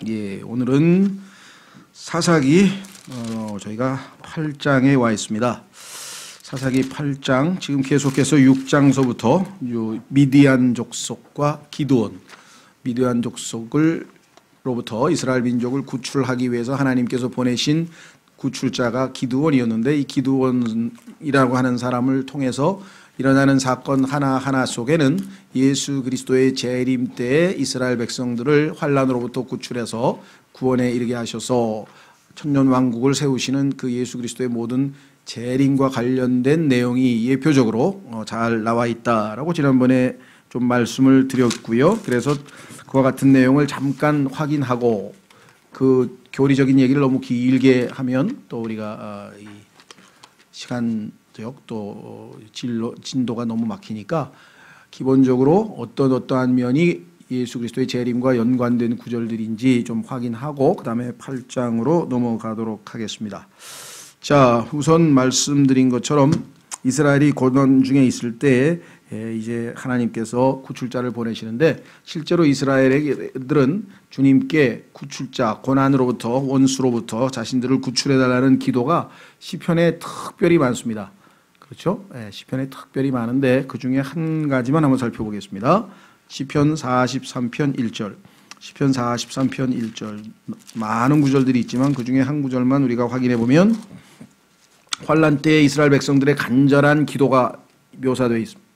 예, 오늘은 사사기 저희가 8장에 와 있습니다. 사사기 8장, 지금 계속해서 6장서부터 미디안 족속과 기드온, 미디안 족속으로부터 이스라엘 민족을 구출하기 위해서 하나님께서 보내신 구출자가 기드온이었는데, 이 기드온이라고 하는 사람을 통해서 일어나는 사건 하나하나 속에는 예수 그리스도의 재림 때에 이스라엘 백성들을 환난으로부터 구출해서 구원에 이르게 하셔서 천년왕국을 세우시는 그 예수 그리스도의 모든 재림과 관련된 내용이 예표적으로 잘 나와 있다라고 지난번에 좀 말씀을 드렸고요. 그래서 그와 같은 내용을 잠깐 확인하고, 그 교리적인 얘기를 너무 길게 하면 또 우리가 이 시간적 또 진도가 너무 막히니까 기본적으로 어떠한 면이 예수 그리스도의 재림과 연관된 구절들인지 좀 확인하고 그 다음에 8장으로 넘어가도록 하겠습니다. 자, 우선 말씀드린 것처럼 이스라엘이 고난 중에 있을 때 이제 하나님께서 구출자를 보내시는데, 실제로 이스라엘들은 주님께 구출자, 고난으로부터, 원수로부터 자신들을 구출해달라는 기도가 시편에 특별히 많습니다. 그렇죠? 시편에 특별히 많은데 그 중에 한 가지만 한번 살펴보겠습니다. 시편 43편 1절. 시편 43편 1절. 많은 구절들이 있지만 그 중에 한 구절만 우리가 확인해 보면 환난 때에 이스라엘 백성들의 간절한 기도가 묘사되어 있습니다.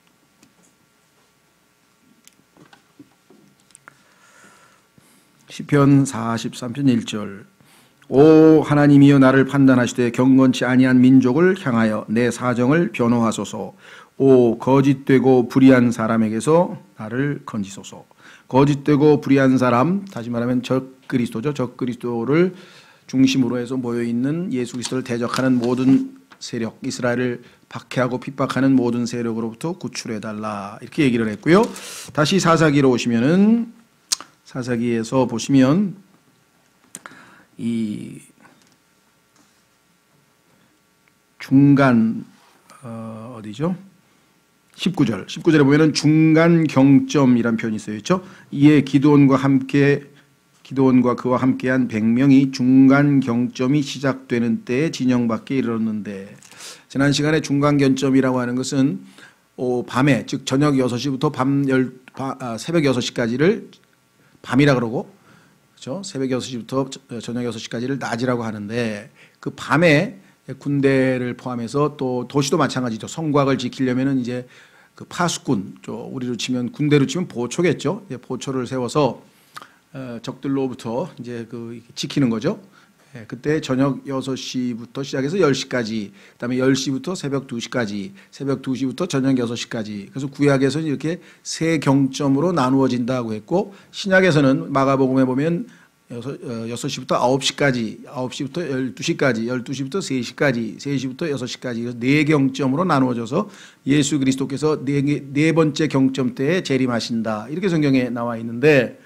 시편 43편 1절. 오 하나님이여, 나를 판단하시되 경건치 아니한 민족을 향하여 내 사정을 변호하소서. 오 거짓되고 불의한 사람에게서 나를 건지소서. 거짓되고 불의한 사람, 다시 말하면 적그리스도죠. 적그리스도를 중심으로 해서 모여있는 예수 그리스도를 대적하는 모든 세력, 이스라엘을 박해하고 핍박하는 모든 세력으로부터 구출해달라, 이렇게 얘기를 했고요. 다시 사사기로 오시면은, 사사기에서 보시면 이 중간 어디죠? 19절에 보면은 중간 경점이란 표현이 쓰여 있죠. 이에 기드온과 그와 함께한 100명이 중간 경점이 시작되는 때에 진영밖에 이르렀는데, 지난 시간에 중간 경점이라고 하는 것은 밤에, 즉 저녁 6시부터 새벽 6시까지를 밤이라 그러고, 그렇죠? 새벽 6시부터 저녁 6시까지를 낮이라고 하는데, 그 밤에 군대를 포함해서 또 도시도 마찬가지죠. 성곽을 지키려면은 이제 그 파수꾼, 우리로 치면 군대로 치면 보초겠죠. 보초를 세워서 적들로부터 이제 그 지키는 거죠. 그때 저녁 6시부터 시작해서 10시까지, 그다음에 10시부터 새벽 2시까지, 새벽 2시부터 저녁 6시까지. 그래서 구약에서는 이렇게 세 경점으로 나누어진다고 했고, 신약에서는 마가복음에 보면 6시부터 9시까지, 9시부터 12시까지, 12시부터 3시까지, 3시부터 6시까지, 네 경점으로 나누어져서 예수 그리스도께서 네 번째 경점 때에 재림하신다, 이렇게 성경에 나와 있는데,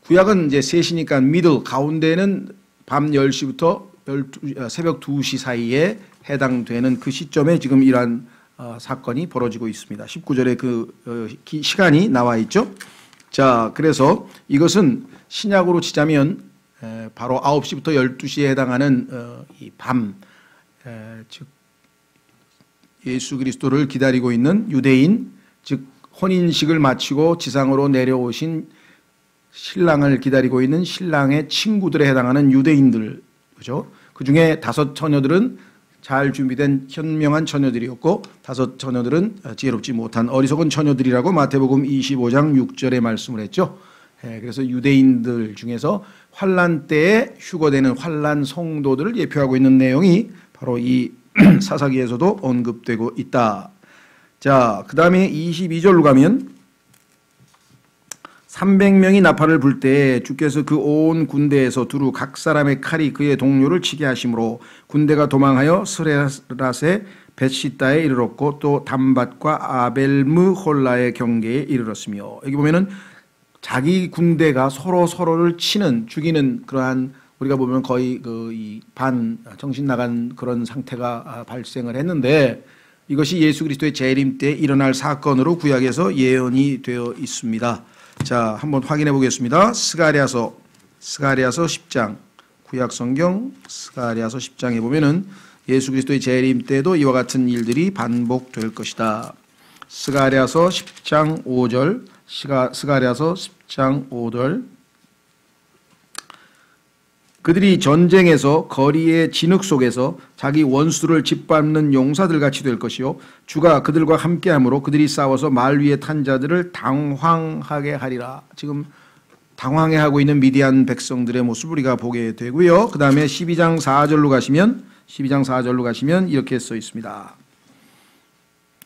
구약은 이제 셋이니까 미들, 가운데는 밤 10시부터 새벽 2시 사이에 해당되는 그 시점에 지금 이러한 사건이 벌어지고 있습니다. 19절에 그 시간이 나와 있죠. 자, 그래서 이것은 신약으로 치자면 바로 9시부터 12시에 해당하는 이 밤, 즉 예수 그리스도를 기다리고 있는 유대인, 즉 혼인식을 마치고 지상으로 내려오신 신랑을 기다리고 있는 신랑의 친구들에 해당하는 유대인들, 그죠? 그 중에 5 처녀들은 잘 준비된 현명한 처녀들이었고, 5 처녀들은 지혜롭지 못한 어리석은 처녀들이라고 마태복음 25장 6절에 말씀을 했죠. 그래서 유대인들 중에서 환난 때에 휴거되는 환난 성도들을 예표하고 있는 내용이 바로 이 사사기에서도 언급되고 있다. 자, 그 다음에 22절로 가면 300명이 나팔을 불 때 주께서 그 온 군대에서 두루 각 사람의 칼이 그의 동료를 치게 하심으로 군대가 도망하여 스레라세 벳시다에 이르렀고, 또 담밭과 아벨므홀라의 경계에 이르렀으며, 여기 보면은 자기 군대가 서로를 치는, 죽이는 그러한, 우리가 보면 거의 이 반 정신 나간 그런 상태가 발생을 했는데, 이것이 예수 그리스도의 재림 때 일어날 사건으로 구약에서 예언이 되어 있습니다. 자, 한번 확인해 보겠습니다. 스가랴서 스가랴서 10장, 구약성경 스가랴서 10장에 보면은 예수 그리스도의 재림 때도 이와 같은 일들이 반복될 것이다. 스가랴서 10장 5절, 스가랴서 10장 5절. 그들이 전쟁에서 거리의 진흙 속에서 자기 원수를 짓밟는 용사들 같이 될 것이요 주가 그들과 함께함으로 그들이 싸워서 말 위에 탄 자들을 당황하게 하리라. 지금 당황해하고 있는 미디안 백성들의 모습을 우리가 보게 되고요. 그 다음에 12장 4절로 가시면 이렇게 써 있습니다.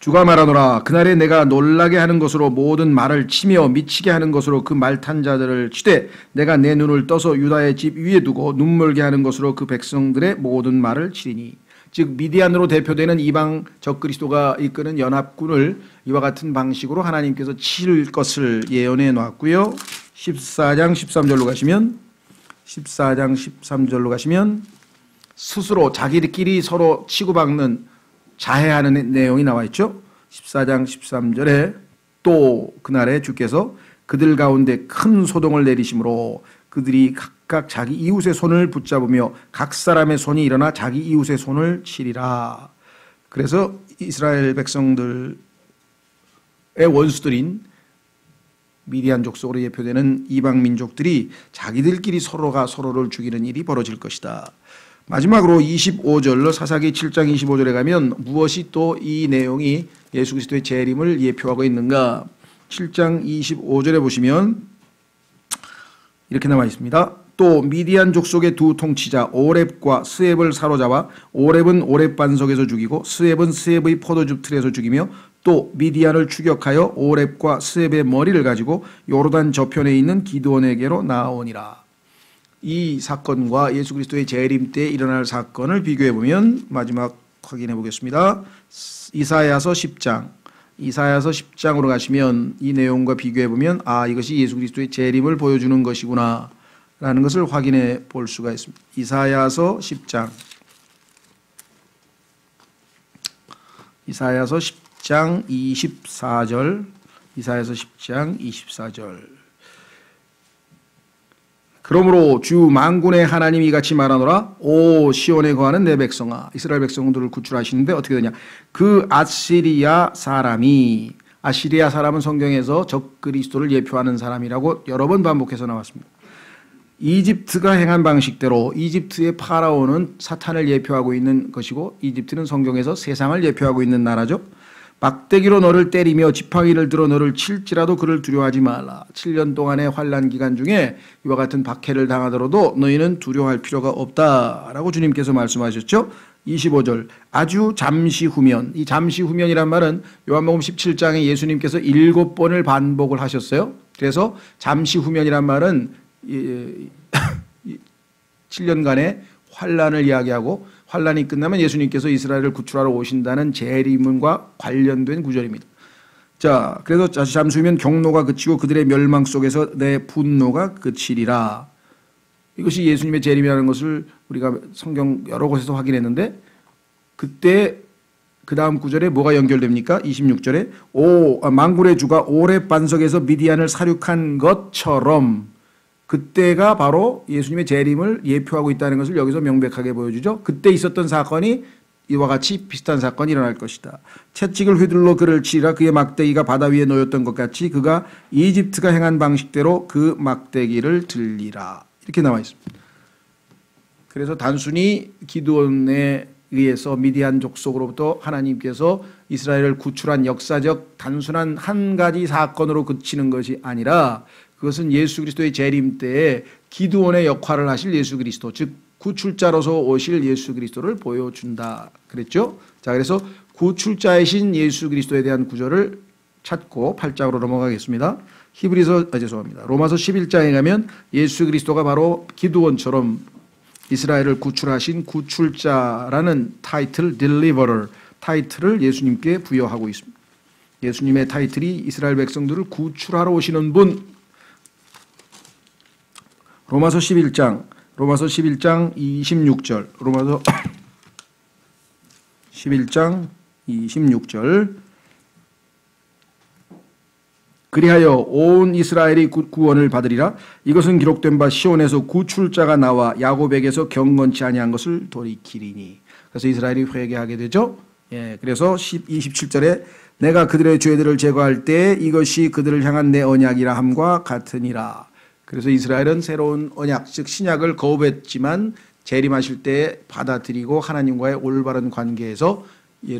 주가 말하노라. 그날에 내가 놀라게 하는 것으로 모든 말을 치며 미치게 하는 것으로 그 말 탄 자들을 치되 내가 내 눈을 떠서 유다의 집 위에 두고 눈멀게 하는 것으로 그 백성들의 모든 말을 치리니. 즉 미디안으로 대표되는 이방 적그리스도가 이끄는 연합군을 이와 같은 방식으로 하나님께서 칠 것을 예언해 놨고요. 14장 13절로 가시면 스스로 자기들끼리 서로 치고받는 자해하는 내용이 나와 있죠. 14장 13절에 또 그날에 주께서 그들 가운데 큰 소동을 내리심으로 그들이 각각 자기 이웃의 손을 붙잡으며 각 사람의 손이 일어나 자기 이웃의 손을 치리라. 그래서 이스라엘 백성들의 원수들인 미디안 족속으로 예표되는 이방 민족들이 자기들끼리 서로가 서로를 죽이는 일이 벌어질 것이다. 마지막으로 25절로 사사기 7장 25절에 가면 무엇이 또 이 내용이 예수 그리스도의 재림을 예표하고 있는가? 7장 25절에 보시면 이렇게 나와 있습니다. 또 미디안 족속의 두 통치자 오렙과 스앱을 사로잡아 오렙은 오렙 반석에서 죽이고 스앱은 스앱의 포도즙 틀에서 죽이며 또 미디안을 추격하여 오렙과 스앱의 머리를 가지고 요르단 저편에 있는 기드온에게로 나아오니라. 이 사건과 예수 그리스도의 재림 때 일어날 사건을 비교해 보면 마지막 확인해 보겠습니다. 이사야서 10장으로 가시면 이 내용과 비교해 보면 이것이 예수 그리스도의 재림을 보여주는 것이구나 라는 것을 확인해 볼 수가 있습니다. 이사야서 10장 24절 이사야서 10장 24절. 그러므로 주 만군의 하나님이 이같이 말하노라. 오 시온에 거하는 내 백성아. 이스라엘 백성들을 구출하시는데 어떻게 되냐. 그 아시리아 사람은 성경에서 적그리스도를 예표하는 사람이라고 여러 번 반복해서 나왔습니다. 이집트가 행한 방식대로 이집트의 파라오는 사탄을 예표하고 있는 것이고 이집트는 성경에서 세상을 예표하고 있는 나라죠. 막대기로 너를 때리며 지팡이를 들어 너를 칠지라도 그를 두려워하지 말라. 7년 동안의 환난 기간 중에 이와 같은 박해를 당하더라도 너희는 두려워할 필요가 없다라고 주님께서 말씀하셨죠. 25절 아주 잠시 후면. 이 잠시 후면이란 말은 요한복음 17장에 예수님께서 7번을 반복을 하셨어요. 그래서 잠시 후면이란 말은 7년간의 환난을 이야기하고 환란이 끝나면 예수님께서 이스라엘을 구출하러 오신다는 재림과 관련된 구절입니다. 자, 그래서 잠시 후면 경노가 그치고 그들의 멸망 속에서 내 분노가 그치리라. 이것이 예수님의 재림이라는 것을 우리가 성경 여러 곳에서 확인했는데 그때 그 다음 구절에 뭐가 연결됩니까? 26절에 만군의 주가 오렙 반석에서 미디안을 사륙한 것처럼 그때가 바로 예수님의 재림을 예표하고 있다는 것을 여기서 명백하게 보여주죠. 그때 있었던 사건이 이와 같이 비슷한 사건이 일어날 것이다. 채찍을 휘둘러 그를 치라. 그의 막대기가 바다 위에 놓였던 것 같이 그가 이집트가 행한 방식대로 그 막대기를 들리라. 이렇게 나와 있습니다. 그래서 단순히 기드온에 의해서 미디안 족속으로부터 하나님께서 이스라엘을 구출한 역사적 단순한 한 가지 사건으로 그치는 것이 아니라 그것은 예수 그리스도의 재림 때에 기드온의 역할을 하실 예수 그리스도, 즉 구출자로서 오실 예수 그리스도를 보여준다 그랬죠. 자, 그래서 구출자이신 예수 그리스도에 대한 구절을 찾고 8장으로 넘어가겠습니다. 로마서 11장에 가면 예수 그리스도가 바로 기드온처럼 이스라엘을 구출하신 구출자라는 타이틀, deliverer 타이틀을 예수님께 부여하고 있습니다. 예수님의 타이틀이 이스라엘 백성들을 구출하러 오시는 분. 로마서 11장 26절. 로마서 11장 26절. 그리하여 온 이스라엘이 구원을 받으리라. 이것은 기록된 바 시온에서 구출자가 나와 야곱에게서 경건치 아니한 것을 돌이키리니. 그래서 이스라엘이 회개하게 되죠. 예, 그래서 27절에 내가 그들의 죄들을 제거할 때 이것이 그들을 향한 내 언약이라 함과 같으니라. 그래서 이스라엘은 새로운 언약, 즉 신약을 거부했지만 재림하실 때 받아들이고 하나님과의 올바른 관계에서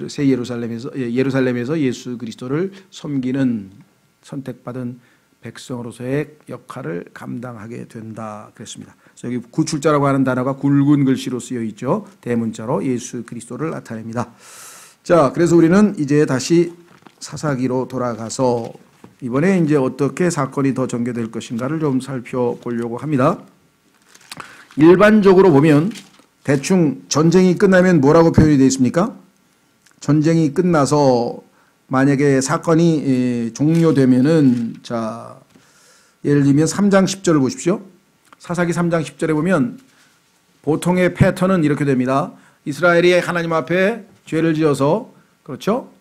새 예루살렘에서 예수 그리스도를 섬기는 선택받은 백성으로서의 역할을 감당하게 된다 그랬습니다. 그래서 여기 구출자라고 하는 단어가 굵은 글씨로 쓰여 있죠. 대문자로 예수 그리스도를 나타냅니다. 자, 그래서 우리는 이제 다시 사사기로 돌아가서 이번에 이제 어떻게 사건이 더 전개될 것인가를 좀 살펴보려고 합니다. 일반적으로 보면 대충 전쟁이 끝나면 뭐라고 표현이 되어 있습니까? 전쟁이 끝나서 만약에 사건이 종료되면은, 자, 예를 들면 3장 10절을 보십시오. 사사기 3장 10절에 보면 보통의 패턴은 이렇게 됩니다. 이스라엘이 하나님 앞에 죄를 지어서, 그렇죠?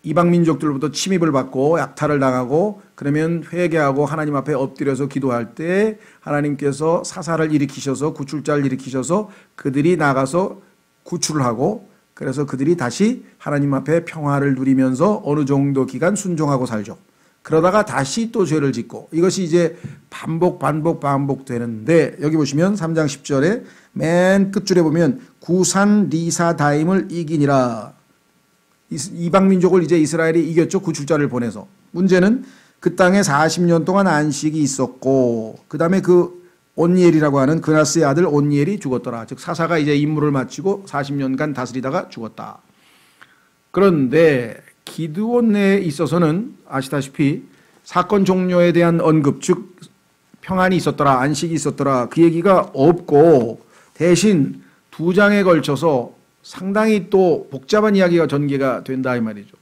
이방 민족들로부터 침입을 받고 약탈을 당하고 그러면 회개하고 하나님 앞에 엎드려서 기도할 때 하나님께서 사사를 일으키셔서 구출자를 일으키셔서 그들이 나가서 구출을 하고 그래서 그들이 다시 하나님 앞에 평화를 누리면서 어느 정도 기간 순종하고 살죠. 그러다가 다시 또 죄를 짓고 이것이 이제 반복되는데 여기 보시면 3장 10절에 맨 끝줄에 보면 구산 리사다임을 이기니라. 이방 민족을 이제 이스라엘이 이겼죠. 구출자를 보내서. 문제는 그 땅에 40년 동안 안식이 있었고 그 다음에 그 온니엘이라고 하는 그나스의 아들 온니엘이 죽었더라. 즉 사사가 이제 임무를 마치고 40년간 다스리다가 죽었다. 그런데 기드온에 있어서는 아시다시피 사건 종료에 대한 언급, 즉 평안이 있었더라, 안식이 있었더라 그 얘기가 없고 대신 2장에 걸쳐서 상당히 또 복잡한 이야기가 전개가 된다 이 말이죠.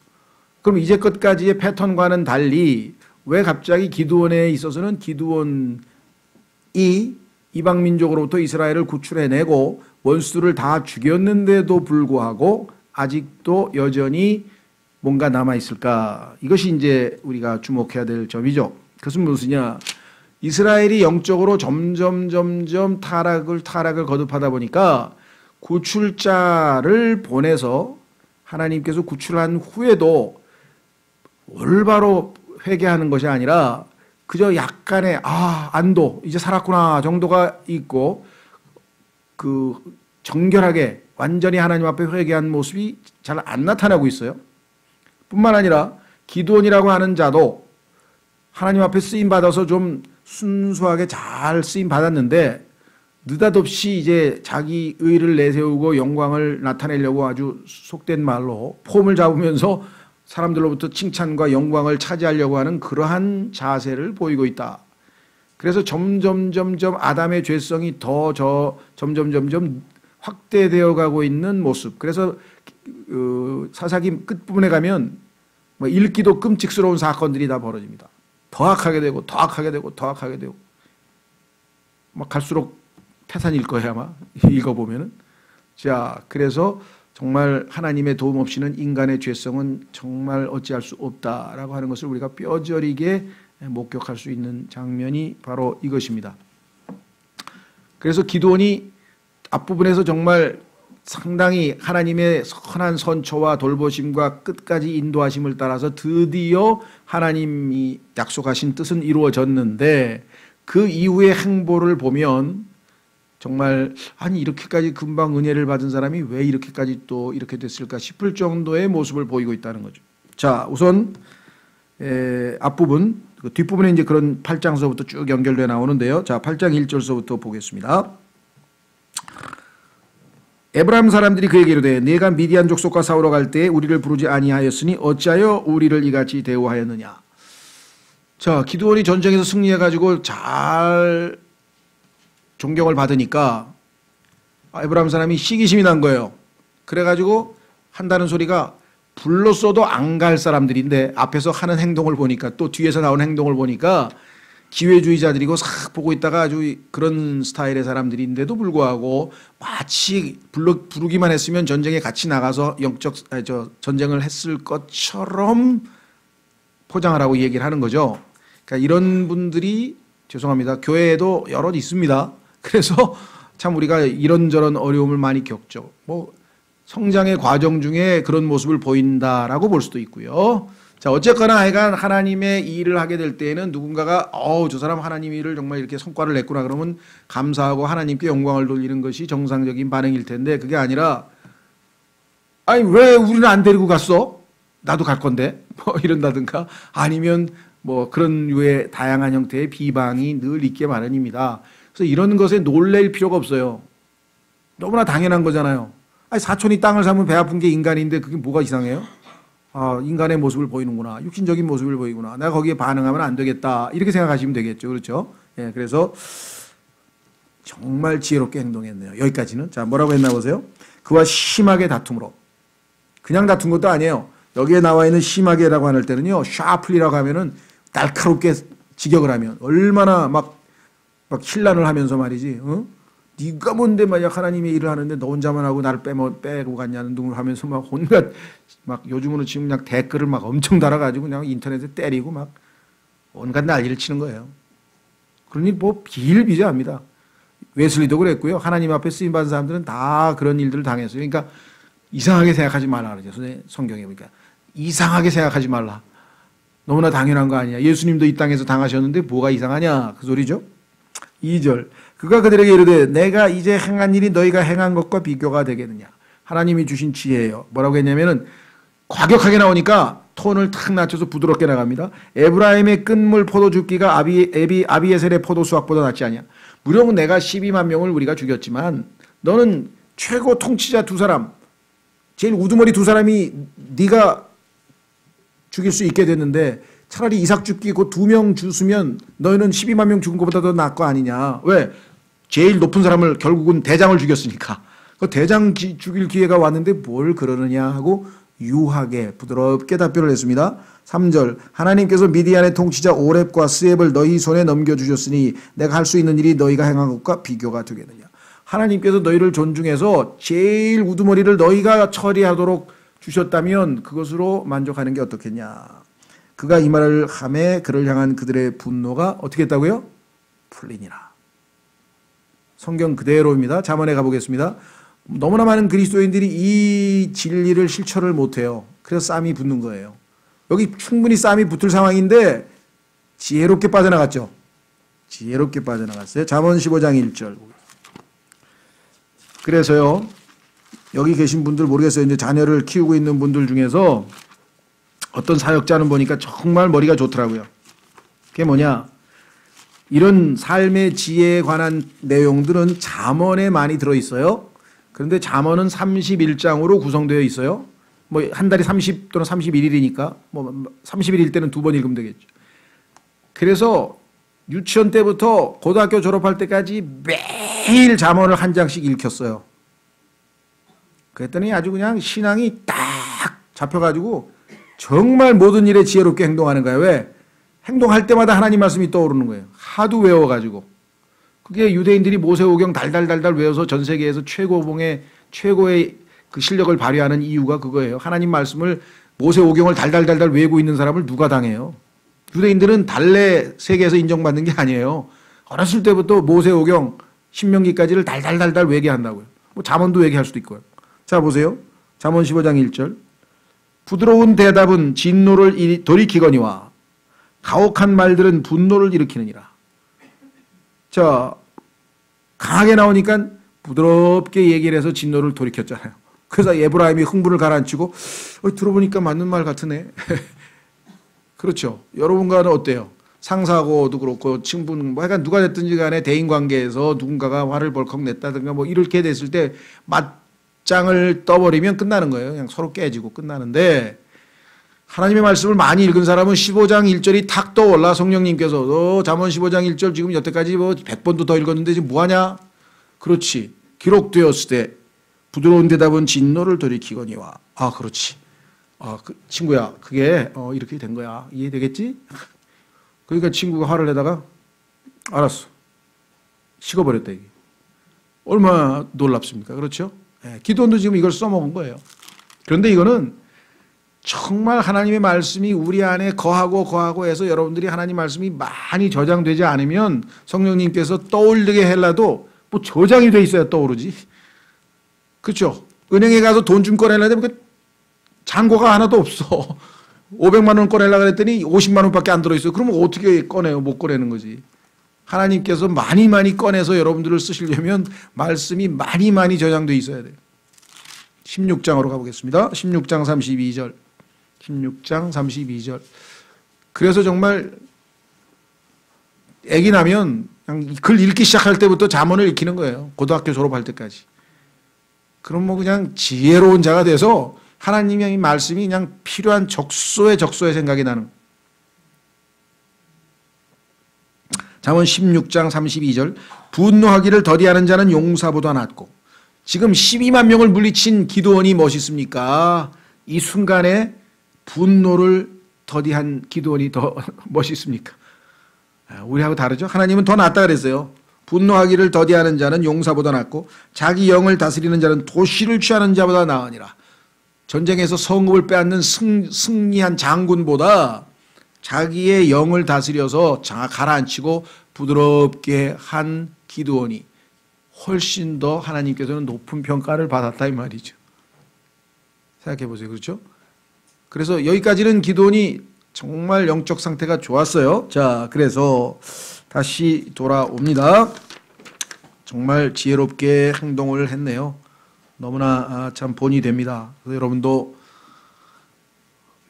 그럼 이제껏까지의 패턴과는 달리 왜 갑자기 기드온에 있어서는 기드온이 이방 민족으로부터 이스라엘을 구출해내고 원수를 다 죽였는데도 불구하고 아직도 여전히 뭔가 남아있을까? 이것이 이제 우리가 주목해야 될 점이죠. 그것은 무엇이냐? 이스라엘이 영적으로 점점 타락을 거듭하다 보니까 구출자를 보내서 하나님께서 구출한 후에도 올바로 회개하는 것이 아니라 그저 약간의 안도 이제 살았구나 정도가 있고 그 정결하게 완전히 하나님 앞에 회개한 모습이 잘 안 나타나고 있어요. 뿐만 아니라 기드온이라고 하는 자도 하나님 앞에 쓰임 받아서 좀 순수하게 잘 쓰임 받았는데 느닷없이 이제 자기 의를 내세우고 영광을 나타내려고 아주 속된 말로 폼을 잡으면서 사람들로부터 칭찬과 영광을 차지하려고 하는 그러한 자세를 보이고 있다. 그래서 점점 아담의 죄성이 더 점점 확대되어 가고 있는 모습. 그래서 사사기 끝부분에 가면 뭐 읽기도 끔찍스러운 사건들이 다 벌어집니다. 더 악하게 되고 막 갈수록 태산일 거예요 아마 읽어보면은. 자, 그래서 정말 하나님의 도움 없이는 인간의 죄성은 정말 어찌할 수 없다라고 하는 것을 우리가 뼈저리게 목격할 수 있는 장면이 바로 이것입니다. 그래서 기드온이 앞부분에서 정말 상당히 하나님의 선한 선처와 돌보심과 끝까지 인도하심을 따라서 드디어 하나님이 약속하신 뜻은 이루어졌는데 그 이후의 행보를 보면 정말 아니 이렇게까지 금방 은혜를 받은 사람이 왜 이렇게까지 또 이렇게 됐을까 싶을 정도의 모습을 보이고 있다는 거죠. 자, 우선 앞부분, 뒷부분에 이제 그런 8장서부터 쭉 연결돼 나오는데요. 자, 8장 1절서부터 보겠습니다. 에브라임 사람들이 그에게 이르되 네가 미디안 족속과 싸우러 갈 때에 우리를 부르지 아니하였으니 어찌하여 우리를 이같이 대우하였느냐. 자, 기드온이 전쟁에서 승리해가지고 잘 존경을 받으니까 에브라임 사람이 시기심이 난 거예요. 그래가지고 한다는 소리가 불렀어도 안 갈 사람들인데 앞에서 하는 행동을 보니까 또 뒤에서 나오는 행동을 보니까 기회주의자들이고 싹 보고 있다가 아주 그런 스타일의 사람들인데도 불구하고 마치 부르기만 했으면 전쟁에 같이 나가서 전쟁을 했을 것처럼 포장을 하고 얘기를 하는 거죠. 그러니까 이런 분들이 죄송합니다. 교회에도 여럿 있습니다. 그래서 참 우리가 이런저런 어려움을 많이 겪죠. 뭐 성장의 과정 중에 그런 모습을 보인다라고 볼 수도 있고요. 자, 어쨌거나 하여간 하나님의 일을 하게 될 때에는 누군가가 저 사람 하나님 일을 정말 이렇게 성과를 냈구나 그러면 감사하고 하나님께 영광을 돌리는 것이 정상적인 반응일 텐데 그게 아니라 아니 왜 우리는 안 데리고 갔어? 나도 갈 건데 뭐 이런다든가 아니면 뭐 그런 류의 다양한 형태의 비방이 늘 있게 마련입니다. 그래서 이런 것에 놀랄 필요가 없어요. 너무나 당연한 거잖아요. 아니 사촌이 땅을 사면 배 아픈 게 인간인데 그게 뭐가 이상해요? 인간의 모습을 보이는구나. 육신적인 모습을 보이구나. 내가 거기에 반응하면 안 되겠다. 이렇게 생각하시면 되겠죠. 그렇죠? 예, 그래서 정말 지혜롭게 행동했네요. 여기까지는. 자, 뭐라고 했나 보세요. 그와 심하게 다툼으로. 그냥 다툰 것도 아니에요. 여기에 나와 있는 심하게라고 할 때는요. sharply라고 하면은 날카롭게 직역을 하면 얼마나 막 신란을 하면서 말이지. 네가 뭔데 만약 하나님의 일을 하는데 너 혼자만 하고 나를 빼고 갔냐는 등을 하면서 막 온갖 막 요즘으로 지금 그냥 댓글을 막 엄청 달아가지고 그냥 인터넷에 때리고 막 온갖 난리를 치는 거예요. 그러니 뭐 비일비재합니다. 웨슬리도 그랬고요. 하나님 앞에 쓰임 받은 사람들은 다 그런 일들을 당했어요. 그러니까 이상하게 생각하지 말라 그러죠. 성경에 보니까 이상하게 생각하지 말라. 너무나 당연한 거 아니냐. 예수님도 이 땅에서 당하셨는데 뭐가 이상하냐 그 소리죠. 2절 그가 그들에게 이르되 내가 이제 행한 일이 너희가 행한 것과 비교가 되겠느냐. 하나님이 주신 지혜예요. 뭐라고 했냐면은 과격하게 나오니까 톤을 탁 낮춰서 부드럽게 나갑니다. 에브라임의 끈물 포도 줍기가 아비에셀의 포도 수확보다 낫지 않냐. 무려 내가 12만 명을 우리가 죽였지만 너는 최고 통치자 두 사람 제일 우두머리 두 사람이 네가 죽일 수 있게 됐는데 차라리 이삭 죽기 그 2명 죽으면 너희는 12만 명 죽은 것보다 더 나을 거 아니냐. 왜? 제일 높은 사람을 결국은 대장을 죽였으니까. 그 대장 죽일 기회가 왔는데 뭘 그러느냐 하고 유하게 부드럽게 답변을 했습니다. 3절 하나님께서 미디안의 통치자 오렙과 스앱을 너희 손에 넘겨주셨으니 내가 할 수 있는 일이 너희가 행한 것과 비교가 되겠느냐. 하나님께서 너희를 존중해서 제일 우두머리를 너희가 처리하도록 주셨다면 그것으로 만족하는 게 어떻겠냐. 그가 이 말을 하매 그를 향한 그들의 분노가 어떻게 했다고요? 풀리니라. 성경 그대로입니다. 잠언에 가보겠습니다. 너무나 많은 그리스도인들이 이 진리를 실천을 못해요. 그래서 싸움이 붙는 거예요. 여기 충분히 싸움이 붙을 상황인데 지혜롭게 빠져나갔죠. 지혜롭게 빠져나갔어요. 잠언 15장 1절. 그래서요. 여기 계신 분들 모르겠어요. 이제 자녀를 키우고 있는 분들 중에서 어떤 사역자는 보니까 정말 머리가 좋더라고요. 그게 뭐냐? 이런 삶의 지혜에 관한 내용들은 잠언에 많이 들어있어요. 그런데 잠언은 31장으로 구성되어 있어요. 뭐 한 달이 30 또는 31일이니까 뭐 30일일 때는 2번 읽으면 되겠죠. 그래서 유치원 때부터 고등학교 졸업할 때까지 매일 잠언을 한 장씩 읽혔어요. 그랬더니 아주 그냥 신앙이 딱 잡혀가지고 정말 모든 일에 지혜롭게 행동하는 거예요. 왜? 행동할 때마다 하나님 말씀이 떠오르는 거예요. 하도 외워가지고. 그게 유대인들이 모세오경 달달달달 외워서 전 세계에서 최고의 그 실력을 발휘하는 이유가 그거예요. 하나님 말씀을 모세오경을 달달달달 외우고 있는 사람을 누가 당해요? 유대인들은 달래 세계에서 인정받는 게 아니에요. 어렸을 때부터 모세오경 신명기까지를 달달달달 외게 한다고요. 뭐 잠언도 외게 할 수도 있고요. 자 보세요. 잠언 15장 1절. 부드러운 대답은 진노를 돌이키거니와 가혹한 말들은 분노를 일으키느니라. 자, 강하게 나오니까 부드럽게 얘기를 해서 진노를 돌이켰잖아요. 그래서 에브라임이 흥분을 가라앉히고 들어보니까 맞는 말 같으네. 그렇죠. 여러분과는 어때요? 상사하고도 그렇고 친분 뭐 약간 누가 됐든지 간에 대인관계에서 누군가가 화를 벌컥 냈다든가 뭐 이렇게 됐을 때 맞짱을 떠버리면 끝나는 거예요. 그냥 서로 깨지고 끝나는데 하나님의 말씀을 많이 읽은 사람은 15장 1절이 탁 떠올라. 성령님께서 잠언 15장 1절 지금 여태까지 뭐 100번도 더 읽었는데 지금 뭐하냐? 그렇지. 기록되었을 때 부드러운 대답은 진노를 돌이키거니와. 아 그렇지. 그 친구야 그게 이렇게 된 거야. 이해되겠지? 그러니까 친구가 화를 내다가 알았어. 식어버렸다 이게. 얼마나 놀랍습니까? 그렇죠? 예, 기도원도 지금 이걸 써먹은 거예요. 그런데 이거는 정말 하나님의 말씀이 우리 안에 거하고 해서 여러분들이 하나님 말씀이 많이 저장되지 않으면 성령님께서 떠올리게 해라도 뭐 저장이 돼 있어야 떠오르지. 그렇죠? 은행에 가서 돈 좀 꺼내려면 그 잔고가 하나도 없어. 500만 원 꺼내려고 그랬더니 50만 원밖에 안 들어있어요. 그러면 어떻게 꺼내요? 못 꺼내는 거지. 하나님께서 많이 꺼내서 여러분들을 쓰시려면 말씀이 많이 저장돼 있어야 돼요. 16장으로 가보겠습니다. 16장 32절. 16장 32절. 그래서 정말 애기 나면 그냥 글 읽기 시작할 때부터 잠언을 읽히는 거예요. 고등학교 졸업할 때까지. 그럼 뭐 그냥 지혜로운 자가 돼서 하나님의 말씀이 그냥 필요한 적소에 생각이 나는. 잠언 16장 32절. 분노하기를 더디하는 자는 용사보다 낫고. 지금 12만 명을 물리친 기드온이 멋있습니까? 이 순간에 분노를 더디한 기드온이 더 멋있습니까? 우리하고 다르죠? 하나님은 더 낫다 그랬어요. 분노하기를 더디하는 자는 용사보다 낫고 자기 영을 다스리는 자는 도시를 취하는 자보다 나으니라. 전쟁에서 성읍을 빼앗는 승리한 장군보다 자기의 영을 다스려서 가라앉히고 부드럽게 한 기드온이 훨씬 더 하나님께서는 높은 평가를 받았다 이 말이죠. 생각해 보세요. 그렇죠? 그래서 여기까지는 기드온이 정말 영적 상태가 좋았어요. 자, 그래서 다시 돌아옵니다. 정말 지혜롭게 행동을 했네요. 너무나 참 본이 됩니다. 그래서 여러분도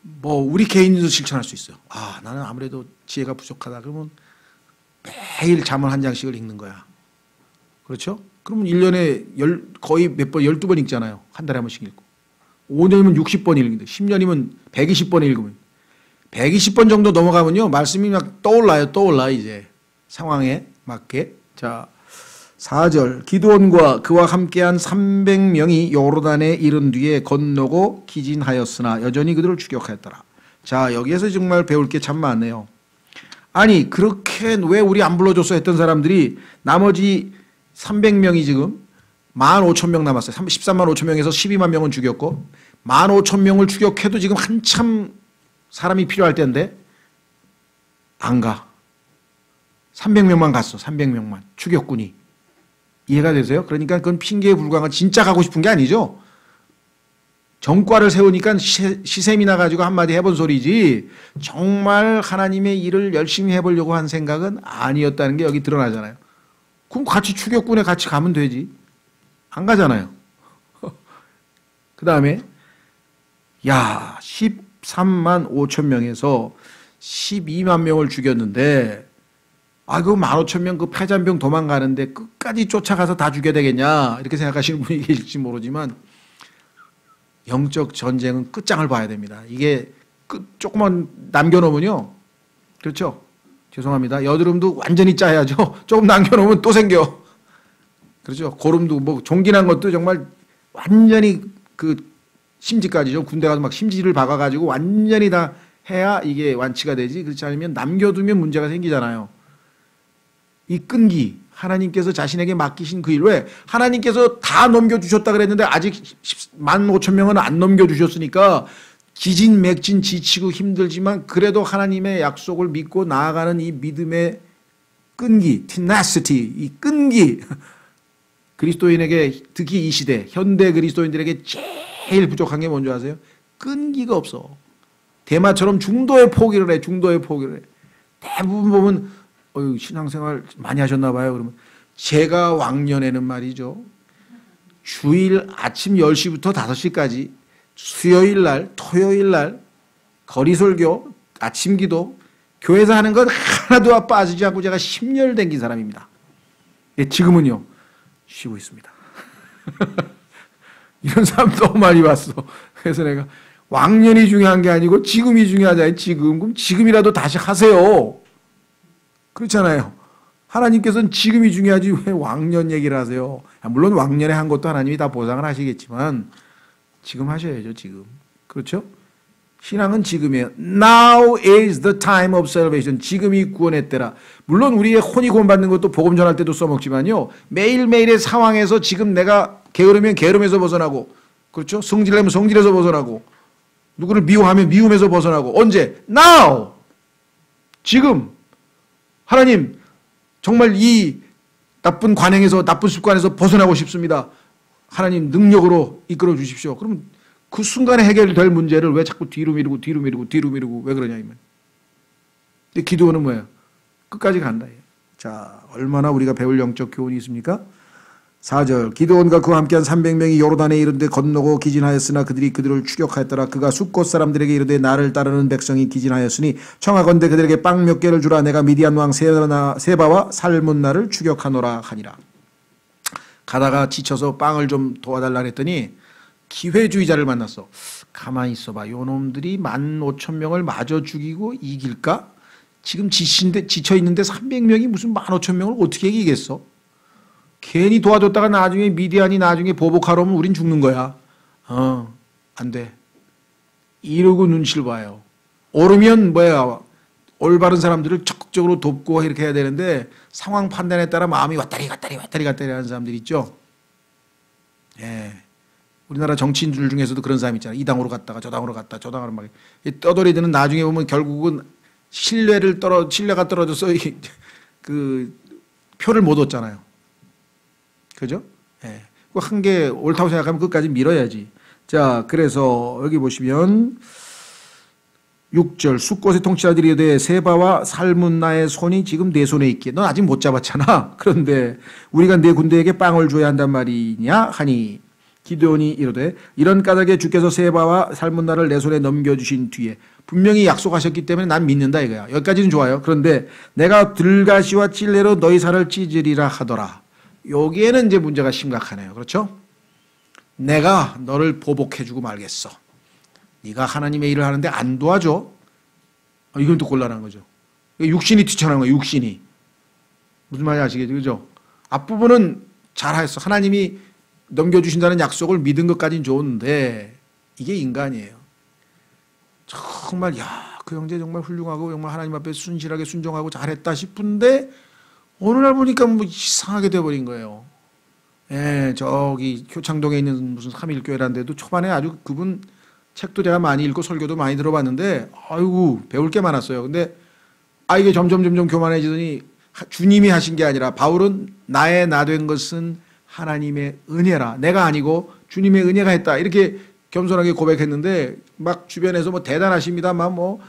뭐 우리 개인도 실천할 수 있어요. 나는 아무래도 지혜가 부족하다. 그러면 매일 잠언 한 장씩을 읽는 거야. 그렇죠? 그러면 1년에 거의 몇 번, 12번 읽잖아요. 한 달에 한 번씩 읽고. 5년이면 60번 읽는데, 10년이면 120번 읽으면. 120번 정도 넘어가면요. 말씀이 막 떠올라, 이제. 상황에 맞게. 자, 4절. 기드온과 그와 함께한 300명이 요르단에 이른 뒤에 건너고 기진하였으나 여전히 그들을 추격하였더라. 자, 여기에서 정말 배울 게 참 많네요. 아니, 그렇게 왜 우리 안 불러줬어 했던 사람들이 나머지 300명이 지금 15,000명 남았어요. 13만 5천 명에서 12만 명은 죽였고 15,000명을 추격해도 지금 한참 사람이 필요할 때인데 안 가. 300명만 갔어. 300명만. 추격군이. 이해가 되세요? 그러니까 그건 핑계에 불과한 진짜 가고 싶은 게 아니죠. 정과를 세우니까 시샘이 나가지고 한마디 해본 소리지 정말 하나님의 일을 열심히 해보려고 한 생각은 아니었다는 게 여기 드러나잖아요. 그럼 같이 추격군에 같이 가면 되지. 안 가잖아요. 그 다음에 13만 5천 명에서 12만 명을 죽였는데 그 15,000명 그 패잔병 도망가는데 끝까지 쫓아가서 다 죽여야 되겠냐 이렇게 생각하시는 분이 계실지 모르지만 영적 전쟁은 끝장을 봐야 됩니다. 이게 조금만 남겨놓으면요. 그렇죠? 죄송합니다. 여드름도 완전히 짜야죠. 조금 남겨놓으면 또 생겨. 그렇죠? 고름도 뭐 종기난 것도 정말 완전히 그 심지까지죠. 군대 가서 막 심지를 박아가지고 완전히 다 해야 이게 완치가 되지. 그렇지 않으면 남겨두면 문제가 생기잖아요. 이 끈기, 하나님께서 자신에게 맡기신 그 일, 왜 하나님께서 다 넘겨주셨다 그랬는데 아직 15,000명은 안 넘겨주셨으니까 기진맥진 지치고 힘들지만 그래도 하나님의 약속을 믿고 나아가는 이 믿음의 끈기, tenacity, 이 끈기. 그리스도인에게 특히 이 시대 현대 그리스도인들에게 제일 부족한 게 뭔지 아세요? 끈기가 없어. 대마처럼 중도에 포기를 해. 대부분 보면 신앙생활 많이 하셨나 봐요. 그러면 제가 왕년에는 말이죠. 주일 아침 10시부터 5시까지 수요일 날, 토요일 날 거리설교, 아침 기도, 교회에서 하는 건 하나도 빠지지 않고 제가 10년을 댕긴 사람입니다. 지금은요. 쉬고 있습니다. 이런 사람 너무 많이 봤어. 그래서 내가 왕년이 중요한 게 아니고 지금이 중요하잖아요. 그럼 지금이라도 다시 하세요. 그렇잖아요. 하나님께서는 지금이 중요하지 왜 왕년 얘기를 하세요. 물론 왕년에 한 것도 하나님이 다 보상을 하시겠지만 지금 하셔야죠. 지금. 그렇죠? 신앙은 지금이에요. Now is the time of salvation. 지금이 구원의 때라. 물론 우리의 혼이 구원받는 것도 복음 전할 때도 써먹지만요. 매일매일의 상황에서 지금 내가 게으르면 게으름에서 벗어나고 그렇죠? 성질내면 성질에서 벗어나고 누구를 미워하면 미움에서 벗어나고. 언제? Now! 지금! 하나님, 정말 이 나쁜 관행에서, 나쁜 습관에서 벗어나고 싶습니다. 하나님 능력으로 이끌어 주십시오. 그럼 그 순간에 해결될 문제를 왜 자꾸 뒤로 미루고 왜 그러냐 이 말. 근데 기도는 뭐예요? 끝까지 간다. 자, 얼마나 우리가 배울 영적 교훈이 있습니까? 4절 기드온과 그와 함께한 300명이 요르단에 이르되 건너고 기진하였으나 그들이 그들을 추격하였더라. 그가 숫곳 사람들에게 이르되 나를 따르는 백성이 기진하였으니 청하건대 그들에게 빵 몇 개를 주라. 내가 미디안 왕 세바와 살문나를 추격하노라 하니라. 가다가 지쳐서 빵을 좀 도와달라 했더니 기회주의자를 만났어. 가만히 있어봐. 요 놈들이 15,000명을 마저 죽이고 이길까? 지금 지쳐있는데 300명이 무슨 15,000명을 어떻게 이기겠어? 괜히 도와줬다가 나중에 미디안이 나중에 보복하러 오면 우린 죽는 거야. 안 돼. 이러고 눈치를 봐요. 오르면 뭐야? 올바른 사람들을 적극적으로 돕고 이렇게 해야 되는데 상황 판단에 따라 마음이 왔다리 하는 사람들 있죠. 예. 우리나라 정치인들 중에서도 그런 사람 있잖아요. 이 당으로 갔다가 저 당으로 갔다 저 당으로 막 떠돌이들은 나중에 보면 결국은 신뢰가 떨어져서 그 표를 못 얻잖아요. 그죠? 예. 한 게 옳다고 생각하면 끝까지 밀어야지. 자, 그래서 여기 보시면 6절 숫곳의 통치자들이 이르되 세바와 살문나의 손이 지금 내 손에 있기에 넌 아직 못 잡았잖아. 그런데 우리가 내 군대에게 빵을 줘야 한단 말이냐 하니 기드온이 이르되 이런 까닭에 주께서 세바와 살문나를 내 손에 넘겨주신 뒤에 분명히 약속하셨기 때문에 난 믿는다 이거야. 여기까지는 좋아요. 그런데 내가 들가시와 찔레로 너희 살을 찢으리라 하더라. 여기에는 이제 문제가 심각하네요. 그렇죠? 내가 너를 보복해주고 말겠어. 네가 하나님의 일을 하는데 안 도와줘? 이건 또 곤란한 거죠. 육신이 뛰쳐나온 거예요. 육신이. 무슨 말인지 아시겠죠? 그죠? 앞부분은 잘했어. 하나님이 넘겨주신다는 약속을 믿은 것까지는 좋은데 이게 인간이에요. 정말 그 형제 정말 훌륭하고 정말 하나님 앞에 순실하게 순종하고 잘했다 싶은데 어느 날 보니까 뭐 이상하게 돼버린 거예요. 예, 저기 효창동에 있는 무슨 3.1교회라는 데도 초반에 아주 그분 책도 제가 많이 읽고 설교도 많이 들어봤는데 아이고 배울 게 많았어요. 근데 이게 점점 교만해지더니 주님이 하신 게 아니라 바울은 나의 나 된 것은 하나님의 은혜라. 내가 아니고 주님의 은혜가 했다. 이렇게 겸손하게 고백했는데 막 주변에서 뭐 대단하십니다. 막 뭐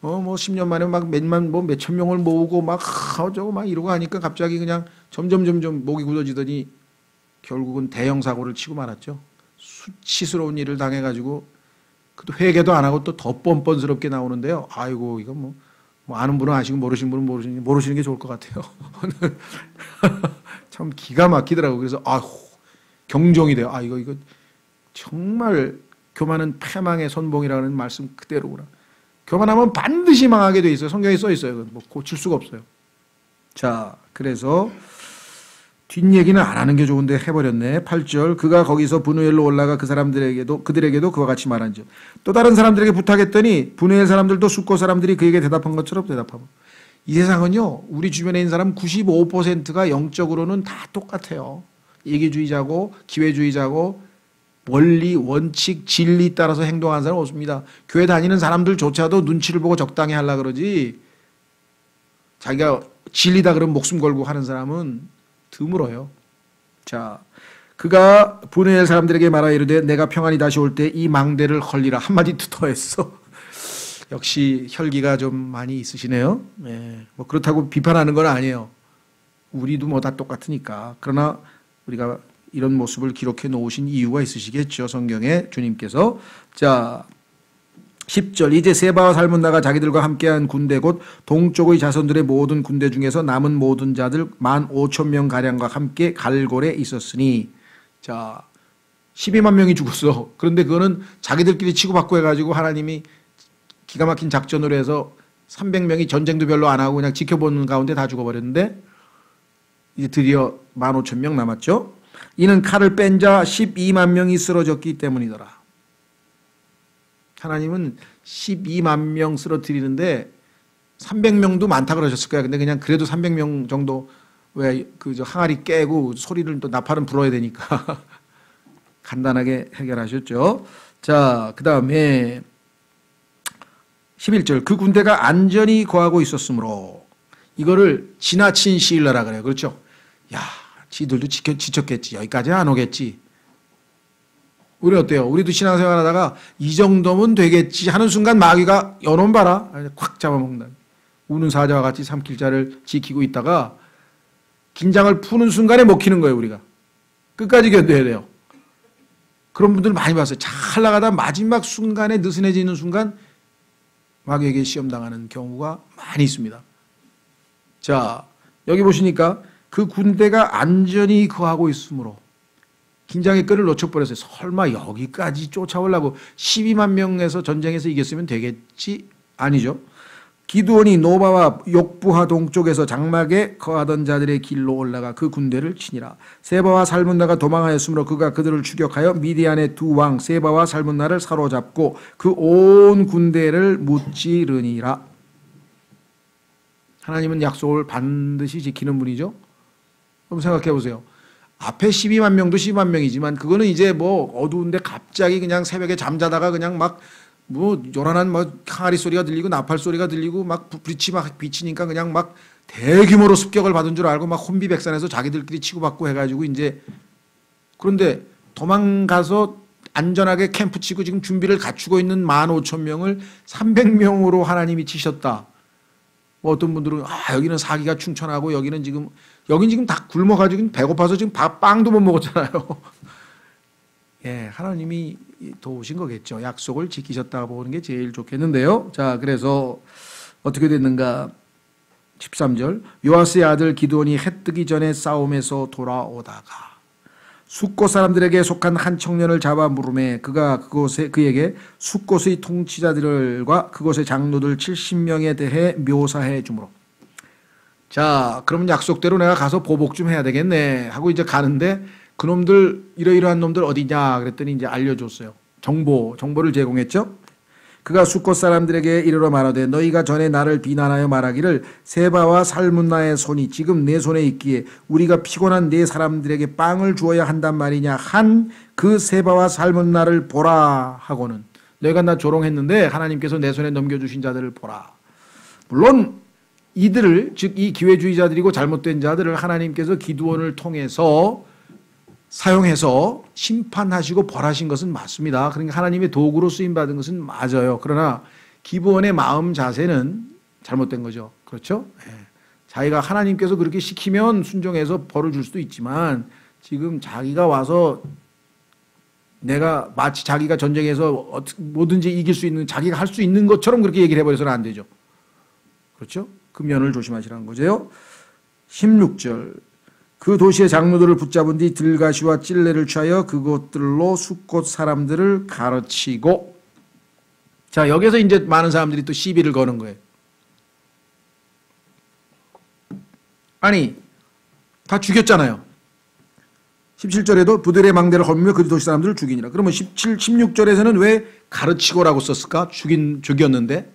10년 만에 막 몇천 명을 모으고 막 저거 막 이러고 하니까 갑자기 그냥 점점 목이 굳어지더니 결국은 대형 사고를 치고 말았죠. 수치스러운 일을 당해가지고 또 회개도 안 하고 또 더 뻔뻔스럽게 나오는데요. 아이고 이거 뭐 아는 분은 아시고 모르시는 분은 모르시는 게 좋을 것 같아요. 참 기가 막히더라고. 그래서 경종이 돼요. 이거 정말 교만은 패망의 선봉이라는 말씀 그대로구나. 교만하면 반드시 망하게 돼 있어요. 성경에 써 있어요. 뭐 고칠 수가 없어요. 자, 그래서 뒷얘기는 안 하는 게 좋은데 해버렸네. 8절 그가 거기서 브누엘로 올라가 그들에게도 그와 같이 말한즉 또 다른 사람들에게 부탁했더니 브누엘 사람들도 숫곳 사람들이 그에게 대답한 것처럼 대답하고. 이 세상은요 우리 주변에 있는 사람 95%가 영적으로는 다 똑같아요. 이기주의자고 기회주의자고 원리, 원칙, 진리 따라서 행동하는 사람은 없습니다. 교회 다니는 사람들조차도 눈치를 보고 적당히 하려고 그러지 자기가 진리다 그러면 목숨 걸고 하는 사람은 드물어요. 자, 그가 브누엘 사람들에게 말하여 이르되 내가 평안히 다시 올 때 이 망대를 헐리라. 한마디 더 했어. 역시 혈기가 좀 많이 있으시네요. 네, 뭐 그렇다고 비판하는 건 아니에요. 우리도 뭐 다 똑같으니까. 그러나 우리가 이런 모습을 기록해 놓으신 이유가 있으시겠죠. 성경에 주님께서. 자, 10절 이제 세바와 살문나가 자기들과 함께한 군대 곧 동쪽의 자손들의 모든 군대 중에서 남은 모든 자들 15,000명가량과 함께 갈골에 있었으니. 자, 12만 명이 죽었어. 그런데 그거는 자기들끼리 치고받고 해가지고 하나님이 기가 막힌 작전으로 해서 300명이 전쟁도 별로 안 하고 그냥 지켜보는 가운데 다 죽어버렸는데 이제 드디어 15,000명 남았죠. 이는 칼을 뺀 자 12만 명이 쓰러졌기 때문이더라. 하나님은 12만 명 쓰러뜨리는데 300명도 많다 그러셨을 거야. 근데 그냥 그래도 300명 정도 왜 저 항아리 깨고 소리를 또 나팔은 불어야 되니까 간단하게 해결하셨죠. 자, 그 다음에 11절 그 군대가 안전히 거하고 있었으므로 이거를 지나친 시일라라 그래요. 그렇죠? 야, 지들도 지쳤겠지. 여기까지 안 오겠지. 우리 어때요? 우리도 신앙생활 하다가 이 정도면 되겠지 하는 순간 마귀가 여놈 봐라. 콱 잡아먹는다. 우는 사자와 같이 삼킬자를 지키고 있다가 긴장을 푸는 순간에 먹히는 거예요. 우리가. 끝까지 견뎌야 돼요. 그런 분들 많이 봤어요. 잘 나가다 마지막 순간에 느슨해지는 순간 마귀에게 시험당하는 경우가 많이 있습니다. 자, 여기 보시니까 그 군대가 안전히 거하고 있으므로 긴장의 끈을 놓쳐버렸어요. 설마 여기까지 쫓아오려고 12만 명에서 전쟁에서 이겼으면 되겠지? 아니죠. 기드온이 노바와 욕부하 동쪽에서 장막에 거하던 자들의 길로 올라가 그 군대를 치니라. 세바와 살문나가 도망하였으므로 그가 그들을 추격하여 미디안의 두 왕 세바와 살문나를 사로잡고 그 온 군대를 무찌르니라. 하나님은 약속을 반드시 지키는 분이죠. 그럼 생각해 보세요. 앞에 12만 명도 12만 명이지만 그거는 이제 뭐 어두운데 갑자기 그냥 새벽에 잠자다가 그냥 막 뭐 요란한 뭐 항아리 소리가 들리고 나팔 소리가 들리고 막 불빛이 막 비치니까 그냥 막 대규모로 습격을 받은 줄 알고 막 혼비백산해서 자기들끼리 치고받고 해가지고 이제 그런데 도망가서 안전하게 캠프 치고 지금 준비를 갖추고 있는 15,000명을 300명으로 하나님이 치셨다. 뭐 어떤 분들은 여기는 사기가 충천하고 여기는 지금 다 굶어가지고 배고파서 지금 빵도 못 먹었잖아요. 예, 하나님이 도우신 거겠죠. 약속을 지키셨다고 보는 게 제일 좋겠는데요. 자, 그래서 어떻게 됐는가? 13절 요아스의 아들 기드온이 해 뜨기 전에 싸움에서 돌아오다가 숫곳 사람들에게 속한 한 청년을 잡아 물음에 그가 그에게 숫곳의 통치자들과 그곳의 장로들 70명에 대해 묘사해 주므로 자, 그러면 약속대로 내가 가서 보복 좀 해야 되겠네 하고 이제 가는데 그놈들 이러이러한 놈들 어디냐 그랬더니 이제 알려줬어요. 정보를 제공했죠. 그가 숫곳 사람들에게 이르러 말하되 너희가 전에 나를 비난하여 말하기를 세바와 살문나의 손이 지금 내 손에 있기에 우리가 피곤한 네 사람들에게 빵을 주어야 한단 말이냐 한 그 세바와 살문나를 보라 하고는 너희가 나 조롱했는데 하나님께서 내 손에 넘겨주신 자들을 보라. 물론 이들을 즉 이 기회주의자들이고 잘못된 자들을 하나님께서 기드온을 통해서 사용해서 심판하시고 벌하신 것은 맞습니다. 그러니까 하나님의 도구로 쓰임받은 것은 맞아요. 그러나 기브온의 마음 자세는 잘못된 거죠. 그렇죠? 네. 자기가 하나님께서 그렇게 시키면 순종해서 벌을 줄 수도 있지만 지금 자기가 와서 내가 마치 자기가 전쟁에서 뭐든지 이길 수 있는 자기가 할 수 있는 것처럼 그렇게 얘기를 해버려서는 안 되죠. 그렇죠? 그 면을 조심하시라는 거죠. 16절 그 도시의 장로들을 붙잡은 뒤 들가시와 찔레를 취하여 그것들로 숫곳 사람들을 가르치고 자 여기서 이제 많은 사람들이 또 시비를 거는 거예요. 아니 다 죽였잖아요. 17절에도 부들의 망대를 헐며 그 도시 사람들을 죽이니라. 그러면 16절에서는 왜 가르치고라고 썼을까? 죽였는데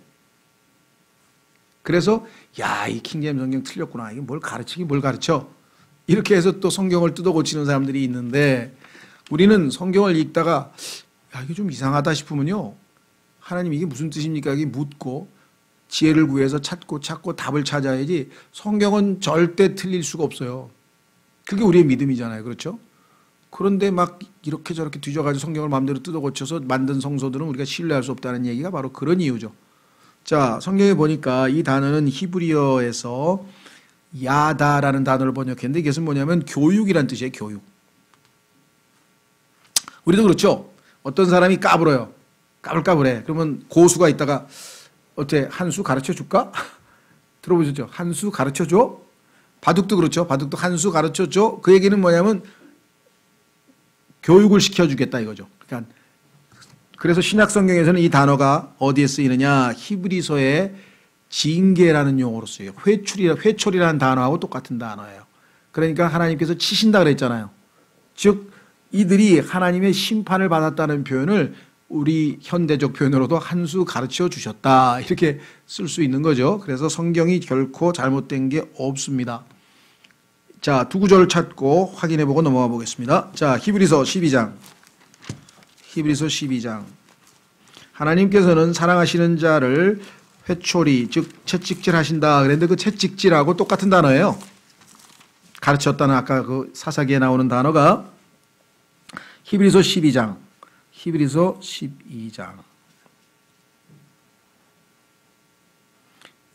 그래서 야, 이 킹제임스 성경 틀렸구나. 이게 뭘 가르치긴 뭘 가르쳐. 이렇게 해서 또 성경을 뜯어 고치는 사람들이 있는데 우리는 성경을 읽다가 야, 이게 좀 이상하다 싶으면요. 하나님 이게 무슨 뜻입니까? 이게 묻고 지혜를 구해서 찾고 답을 찾아야지 성경은 절대 틀릴 수가 없어요. 그게 우리의 믿음이잖아요. 그렇죠? 그런데 막 이렇게 저렇게 뒤져가지고 성경을 마음대로 뜯어 고쳐서 만든 성서들은 우리가 신뢰할 수 없다는 얘기가 바로 그런 이유죠. 자, 성경에 보니까 이 단어는 히브리어에서 야다라는 단어를 번역했는데 이것은 뭐냐면 교육이란 뜻이에요. 교육. 우리도 그렇죠. 어떤 사람이 까불어요. 까불까불해. 그러면 고수가 있다가 어때 한 수 가르쳐 줄까? 들어보셨죠? 한 수 가르쳐 줘? 바둑도 그렇죠. 바둑도 한 수 가르쳐 줘. 그 얘기는 뭐냐면 교육을 시켜주겠다 이거죠. 그러니까 그래서 신약 성경에서는 이 단어가 어디에 쓰이느냐? 히브리서의 징계라는 용어로 쓰여요. 회초리라는 단어하고 똑같은 단어예요. 그러니까 하나님께서 치신다 그랬잖아요. 즉 이들이 하나님의 심판을 받았다는 표현을 우리 현대적 표현으로도 한 수 가르쳐 주셨다 이렇게 쓸 수 있는 거죠. 그래서 성경이 결코 잘못된 게 없습니다. 자, 두 구절을 찾고 확인해보고 넘어가 보겠습니다. 자, 히브리서 12장 하나님께서는 사랑하시는 자를 회초리, 즉 채찍질 하신다 그랬는데 그 채찍질하고 똑같은 단어예요. 가르쳤다는 아까 그 사사기에 나오는 단어가 히브리서 12장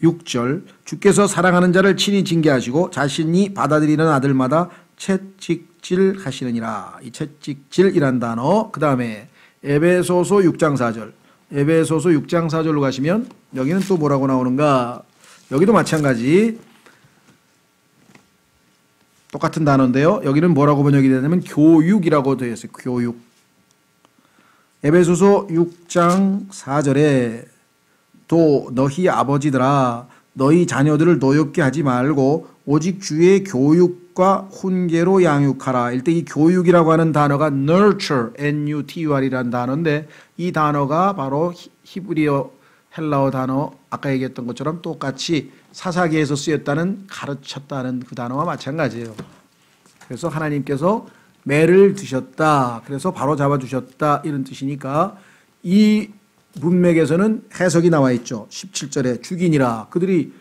6절 주께서 사랑하는 자를 친히 징계하시고 자신이 받아들이는 아들마다 채찍질 하시느니라. 이 채찍질이란 단어. 그 다음에 에베소서 6장 4절 에베소서 6장 4절로 가시면 여기는 또 뭐라고 나오는가. 여기도 마찬가지 똑같은 단어인데요. 여기는 뭐라고 번역이 되냐면 교육이라고 되어 있어요. 교육. 에베소서 6장 4절에 또 너희 아버지들아 너희 자녀들을 노엽게 하지 말고 오직 주의 교육과 훈계로 양육하라. 일단 이 교육이라고 하는 단어가 nurture, N-U-T-U-R이라는 단어인데 이 단어가 바로 히브리어 헬라어 단어 아까 얘기했던 것처럼 똑같이 사사기에서 쓰였다는 가르쳤다는 그 단어와 마찬가지예요. 그래서 하나님께서 매를 드셨다. 그래서 바로 잡아주셨다. 이런 뜻이니까 이 문맥에서는 해석이 나와 있죠. 17절에 죽이니라. 그들이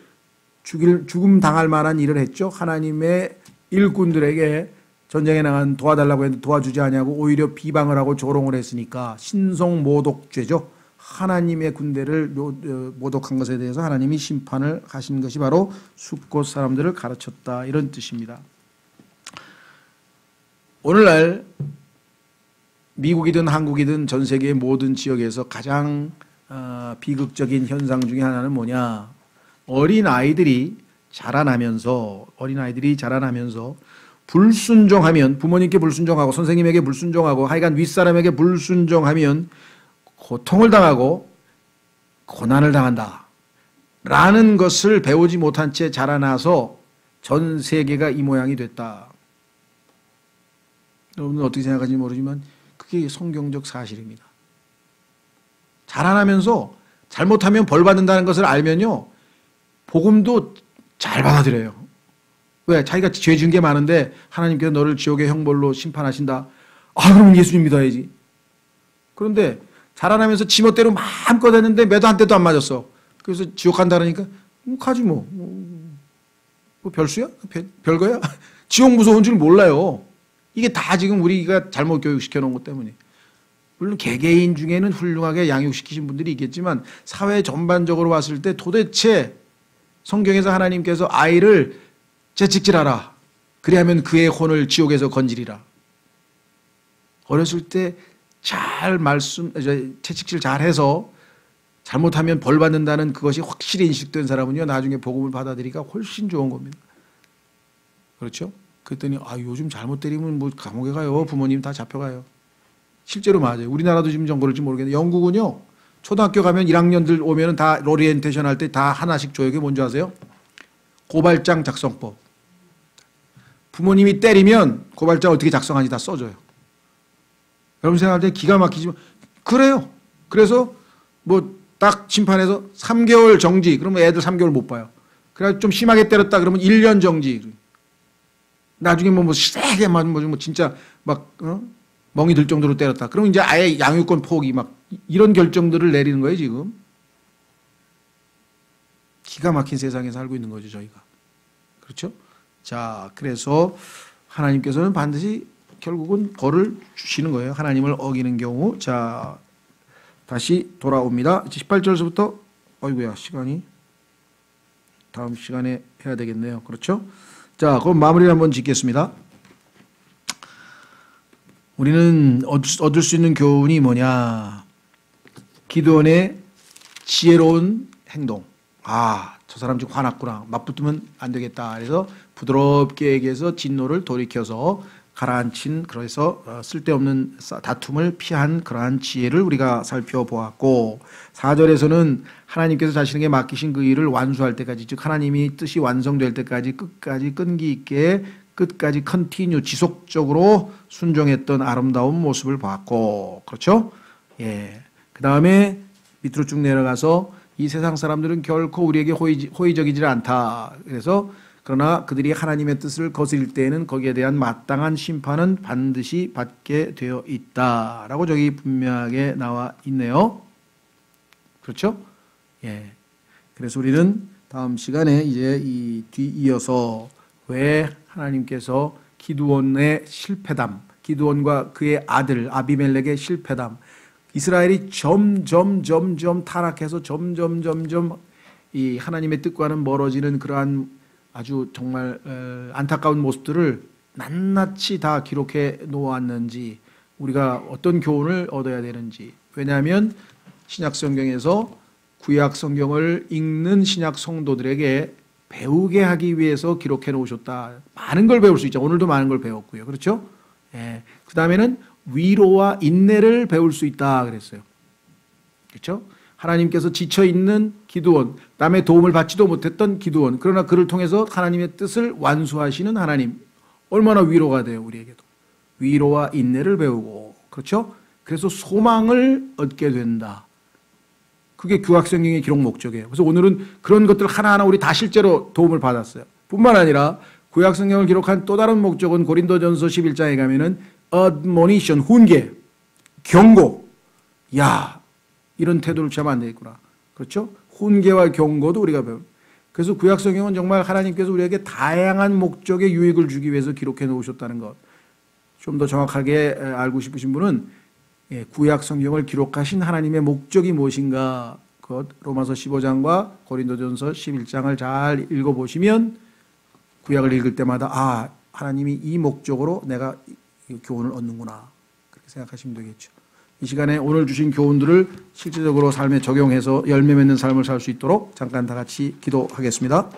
죽음 당할 만한 일을 했죠. 하나님의 일꾼들에게 전쟁에 나간 도와달라고 했는데 도와주지 않냐고 오히려 비방을 하고 조롱을 했으니까 신성모독죄죠. 하나님의 군대를 모독한 것에 대해서 하나님이 심판을 하신 것이 바로 숫곳 사람들을 가르쳤다. 이런 뜻입니다. 오늘날 미국이든 한국이든 전 세계의 모든 지역에서 가장 비극적인 현상 중에 하나는 뭐냐. 어린아이들이 자라나면서 불순종하면 부모님께 불순종하고 선생님에게 불순종하고 하여간 윗사람에게 불순종하면 고통을 당하고 고난을 당한다 라는 것을 배우지 못한 채 자라나서 전 세계가 이 모양이 됐다. 여러분은 어떻게 생각하는지 모르지만 그게 성경적 사실입니다. 자라나면서 잘못하면 벌 받는다는 것을 알면요 복음도 잘 받아들여요. 왜? 자기가 죄 지은 게 많은데 하나님께서 너를 지옥의 형벌로 심판하신다. 아 그럼 예수님 믿어야지. 그런데 자라나면서 지멋대로 마음껏 했는데 매도 한 대도 안 맞았어. 그래서 지옥 간다 그러니까 가지 뭐 별수야? 별거야? 지옥 무서운 줄 몰라요. 이게 다 지금 우리가 잘못 교육시켜 놓은 것 때문에. 물론 개개인 중에는 훌륭하게 양육시키신 분들이 있겠지만 사회 전반적으로 봤을 때 도대체 성경에서 하나님께서 아이를 채찍질하라. 그리하면 그의 혼을 지옥에서 건지리라. 어렸을 때 잘 채찍질 잘해서 잘못하면 벌 받는다는 그것이 확실히 인식된 사람은요 나중에 복음을 받아들이기가 훨씬 좋은 겁니다. 그렇죠? 그랬더니 요즘 잘못 때리면 뭐 감옥에 가요. 부모님 다 잡혀가요. 실제로 맞아요. 우리나라도 지금 좀 그럴지 모르겠는데 영국은요 초등학교 가면 1학년들 오면은 다 오리엔테이션 할 때 다 하나씩 줘요. 그게 뭔지 아세요? 고발장 작성법. 부모님이 때리면 고발장 어떻게 작성하는지 다 써줘요. 여러분 생각할 때 기가 막히지만 그래요. 그래서 뭐 딱 심판해서 3개월 정지. 그러면 애들 3개월 못 봐요. 그래서 좀 심하게 때렸다 그러면 1년 정지. 나중에 뭐 세게 맞으면 진짜 막 멍이 들 정도로 때렸다. 그러면 이제 아예 양육권 포기 막 이런 결정들을 내리는 거예요 지금. 기가 막힌 세상에 살고 있는 거죠 저희가. 그렇죠? 자 그래서 하나님께서는 반드시 결국은 벌을 주시는 거예요. 하나님을 어기는 경우. 자 다시 돌아옵니다. 18절부터 어이구야 시간이 다음 시간에 해야 되겠네요. 그렇죠? 자 그럼 마무리를 한번 짓겠습니다. 우리는 얻을 수 있는 교훈이 뭐냐. 기드온의 지혜로운 행동. 저 사람 지금 화났구나. 맞붙으면 안 되겠다. 그래서 부드럽게 얘기해서 진노를 돌이켜서 가라앉힌 그래서 쓸데없는 다툼을 피한 그러한 지혜를 우리가 살펴보았고 4절에서는 하나님께서 자신에게 맡기신 그 일을 완수할 때까지 즉 하나님이 뜻이 완성될 때까지 끝까지 끈기 있게 끝까지 컨티뉴 지속적으로 순종했던 아름다운 모습을 봤고 그렇죠? 예. 그 다음에 밑으로 쭉 내려가서 이 세상 사람들은 결코 우리에게 호의적이지 않다. 그래서 그러나 그들이 하나님의 뜻을 거스릴 때에는 거기에 대한 마땅한 심판은 반드시 받게 되어 있다라고 저기 분명하게 나와 있네요. 그렇죠? 예. 그래서 우리는 다음 시간에 이제 이 뒤이어서 왜 하나님께서 기드온의 실패담, 기드온과 그의 아들 아비멜렉의 실패담, 이스라엘이 점점 타락해서 점점 이 하나님의 뜻과는 멀어지는 그러한 아주 정말 안타까운 모습들을 낱낱이 다 기록해 놓았는지, 우리가 어떤 교훈을 얻어야 되는지. 왜냐하면 신약 성경에서 구약 성경을 읽는 신약 성도들에게 배우게 하기 위해서 기록해 놓으셨다. 많은 걸 배울 수 있죠. 오늘도 많은 걸 배웠고요. 그렇죠? 예. 그 다음에는 위로와 인내를 배울 수 있다 그랬어요. 그렇죠? 하나님께서 지쳐있는 기드온, 남의 도움을 받지도 못했던 기드온, 그러나 그를 통해서 하나님의 뜻을 완수하시는 하나님, 얼마나 위로가 돼요. 우리에게도 위로와 인내를 배우고, 그렇죠? 그래서 소망을 얻게 된다. 그게 구약성경의 기록 목적이에요. 그래서 오늘은 그런 것들 하나하나 우리 다 실제로 도움을 받았어요. 뿐만 아니라 구약성경을 기록한 또 다른 목적은 고린도전서 11장에 가면은 admonition, 훈계, 경고. 야, 이런 태도를 취하면 안 되겠구나. 그렇죠? 훈계와 경고도 우리가 배웁니다. 그래서 구약성경은 정말 하나님께서 우리에게 다양한 목적의 유익을 주기 위해서 기록해 놓으셨다는 것. 좀 더 정확하게 알고 싶으신 분은 구약성경을 기록하신 하나님의 목적이 무엇인가, 그것 로마서 15장과 고린도전서 11장을 잘 읽어보시면 구약을 읽을 때마다 하나님이 이 목적으로 내가 교훈을 얻는구나, 그렇게 생각하시면 되겠죠. 이 시간에 오늘 주신 교훈들을 실질적으로 삶에 적용해서 열매 맺는 삶을 살 수 있도록 잠깐 다 같이 기도하겠습니다.